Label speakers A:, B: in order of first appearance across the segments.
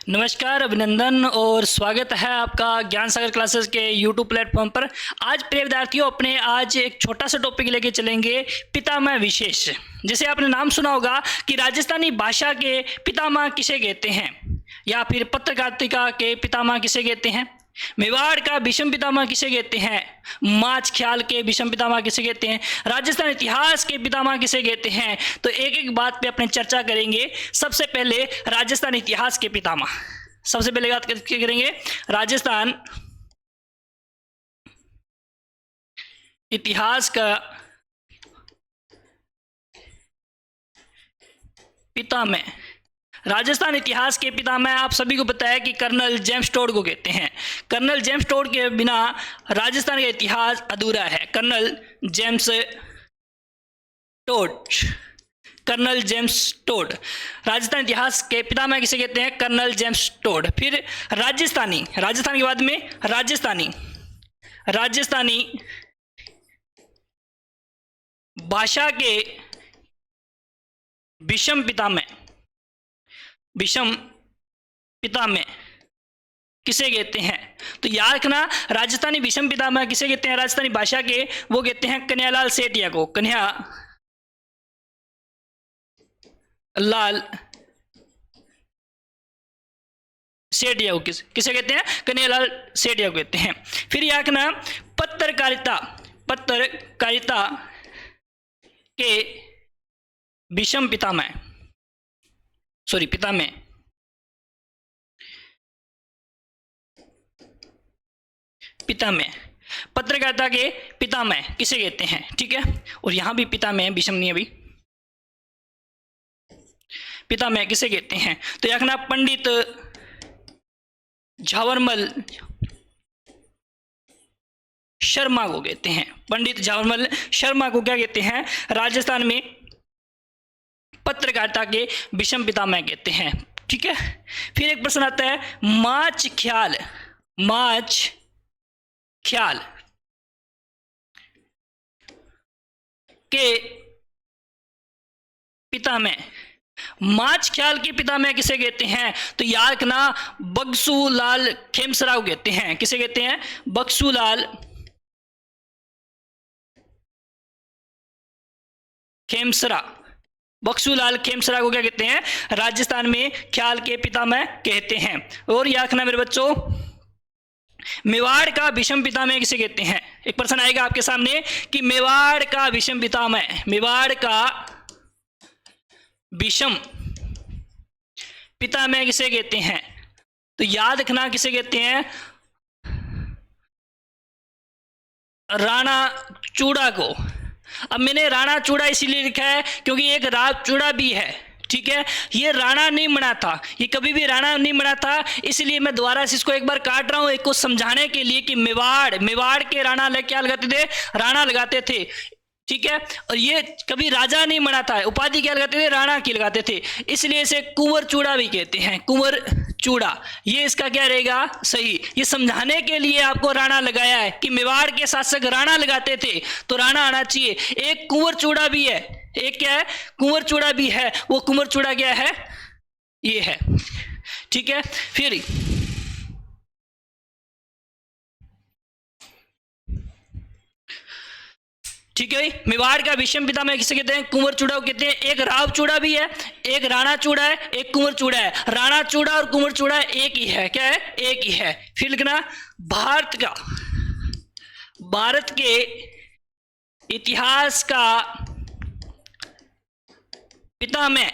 A: नमस्कार, अभिनंदन और स्वागत है आपका ज्ञान सागर क्लासेस के यूट्यूब प्लेटफॉर्म पर। आज प्रिय विद्यार्थियों अपने आज एक छोटा सा टॉपिक लेके चलेंगे, पितामह विशेष। जैसे आपने नाम सुना होगा कि राजस्थानी भाषा के पितामह किसे कहते हैं, या फिर पत्रकारिता के पितामह किसे कहते हैं, मेवाड़ का भीष्म पितामह किसे कहते हैं, माछ ख्याल के भीष्म पितामह किसे कहते हैं, राजस्थान इतिहास के पितामह किसे कहते हैं। तो एक एक बात पे अपने चर्चा करेंगे। सबसे पहले राजस्थान इतिहास के पितामह, सबसे पहले बात करेंगे राजस्थान इतिहास का पितामह। राजस्थान इतिहास के पितामह आप सभी को पता है कि कर्नल जेम्स टोड को कहते हैं। कर्नल जेम्स टोड के बिना राजस्थान का इतिहास अधूरा है। Colonel James Tod, colonel James Tod Rajasthan इतिहास के पितामह किसे कहते हैं, कर्नल जेम्स टोड। फिर राजस्थान के बाद में राजस्थानी भाषा के भीष्म पितामह किसे कहते हैं। तो याद रखना, राजस्थानी भीष्म पितामह किसे कहते हैं राजस्थानी भाषा के, वो कहते हैं कन्हैयालाल सेठिया को। कन्हैयालाल सेठिया को किसे कहते हैं, कन्हैयालाल सेठिया को कहते हैं। फिर याद रखना, पत्रकारिता के भीष्म पितामह पत्रकारिता के पितामह किसे कहते हैं, ठीक है। और यहां भी पितामह है, भीष्म नहीं, अभी पितामह किसे कहते हैं। तो याद रखना, पंडित झावरमल शर्मा को कहते हैं। पंडित झावरमल शर्मा को क्या कहते हैं, राजस्थान में पत्रकारिता के भीष्म पितामह कहते हैं, ठीक है। फिर एक प्रश्न आता है, माछ ख्याल के पितामह, माछ ख्याल के पितामह किसे कहते हैं। तो याद रखना, बक्सूलाल खेमसरा को कहते हैं। किसे कहते हैं, बक्सूलाल खेमसरा को क्या कहते हैं, राजस्थान में ख्याल के पितामह कहते हैं। और याद रखना मेरे बच्चों, मेवाड़ का भीष्म पितामह किसे कहते हैं। एक प्रश्न आएगा आपके सामने कि मेवाड़ का भीष्म पितामह किसे कहते हैं। तो याद रखना, किसे कहते हैं, राणा चूड़ा को। अब मैंने राणा चूड़ा इसीलिए लिखा है क्योंकि एक राज चूड़ा भी है, ठीक है। ये राणा नहीं बना था, ये कभी भी राणा नहीं बना था, इसलिए मैं दोबारा से इसको एक बार काट रहा हूं, एक को समझाने के लिए कि मेवाड़ के राणा क्या लगाते थे, राणा लगाते थे, ठीक है। और ये कभी राजा नहीं बना था, उपाधि क्या लगाते थे, राणा की लगाते थे, इसलिए इसे कुंवर चूड़ा भी कहते हैं, कुंवर चूड़ा। ये इसका क्या रहेगा, सही। ये समझाने के लिए आपको राणा लगाया है कि मेवाड़ के शासक राणा लगाते थे, तो राणा आना चाहिए। एक कुंवर चूड़ा भी है, एक क्या है, कुंवर चूड़ा भी है। वो कुंवर चूड़ा क्या है, ये है, ठीक है। फिर ठीक है, मेवाड़ का भीष्म पितामह किसे कहते हैं, कुंवर चूड़ा को कहते हैं। एक राव चूड़ा भी है, एक राणा चूड़ा है, एक कुंवर चूड़ा है। राणा चूड़ा और कुंवर चूड़ा एक ही है, क्या है, एक ही है। फिर लिखना, भारत के इतिहास का पितामह,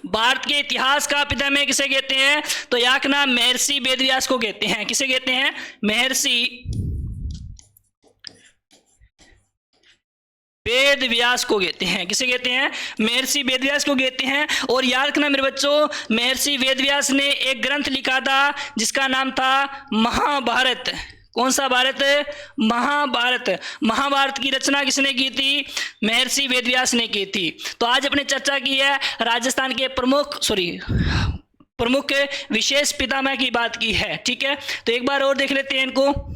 A: भारत के इतिहास का पितामह किसे कहते हैं। तो याद रखना, महर्षि वेदव्यास को कहते हैं। किसे कहते हैं, महर्षि वेदव्यास को कहते हैं। किसे कहते हैं, महर्षि वेदव्यास को कहते हैं। और याद रखना मेरे बच्चों, महर्षि वेदव्यास ने एक ग्रंथ लिखा था जिसका नाम था महाभारत। कौन सा भारत, महाभारत की रचना किसने की थी, महर्षि वेदव्यास ने की थी। तो आज अपने चर्चा की है राजस्थान के प्रमुख विशेष पितामह की बात की है, ठीक है। तो एक बार और देख लेते हैं इनको।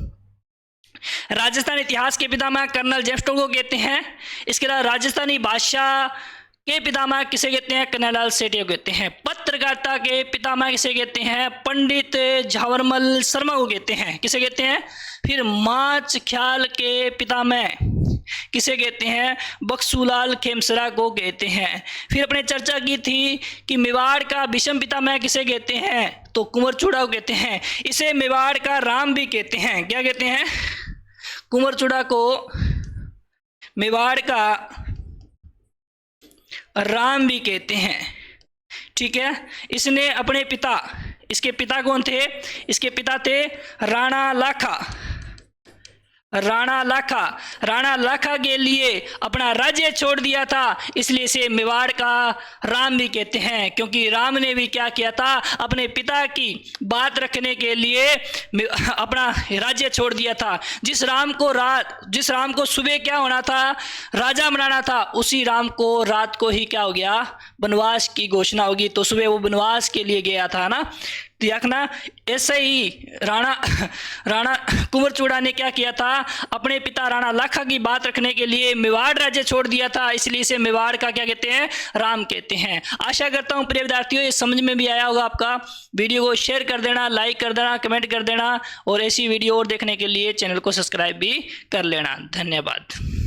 A: राजस्थान इतिहास के पितामह कर्नल जेम्स टोड को कहते हैं। इसके अलावा राजस्थानी भाषा के पितामह किसे कहते हैं? कन्हैयालाल सेठिया को कहते हैं। पत्रकारिता के पितामह किसे कहते हैं? पंडित झावरमल शर्मा को कहते हैं। किसे कहते हैं? फिर माछ ख्याल के पितामह किसे कहते हैं? बक्सूलाल खेमसरा को कहते हैं। फिर अपने चर्चा की थी कि मेवाड़ का विषम पितामह किसे कहते हैं? तो कुंवर चूड़ा को कहते हैं। इसे मेवाड़ का राम भी कहते हैं। क्या कहते हैं? कुंवर चूड़ा को मेवाड़ का राम भी कहते हैं। ठीक है। इसने अपने पिता, इसके पिता कौन थे? इसके पिता थे राणा लाखा। राणा लाखा, राणा लाखा के लिए अपना राज्य छोड़ दिया था, इसलिए इसे मेवाड़ का राम भी कहते हैं, क्योंकि राम ने भी क्या किया था? अपने पिता की बात रखने के लिए अपना राज्य छोड़ दिया था। जिस राम को सुबह क्या होना था? राजा बनाना था, उसी राम को रात को ही क्या हो गया? वनवास की घोषणा होगी। तो सुबह वो वनवास के लिए गया था ना। देखना, ऐसे ही राणा कुंवर चूड़ा ने क्या किया था? अपने पिता राणा लाखा की बात रखने के लिए मेवाड़ राज्य छोड़ दिया था, इसलिए इसे मेवाड़ का क्या कहते हैं? राम कहते हैं। आशा करता हूं प्रिय विद्यार्थियों ये समझ में भी आया होगा आपका। वीडियो को शेयर कर देना, लाइक कर देना, कमेंट कर देना, और ऐसी वीडियो और देखने के लिए चैनल को सब्सक्राइब भी कर लेना। धन्यवाद।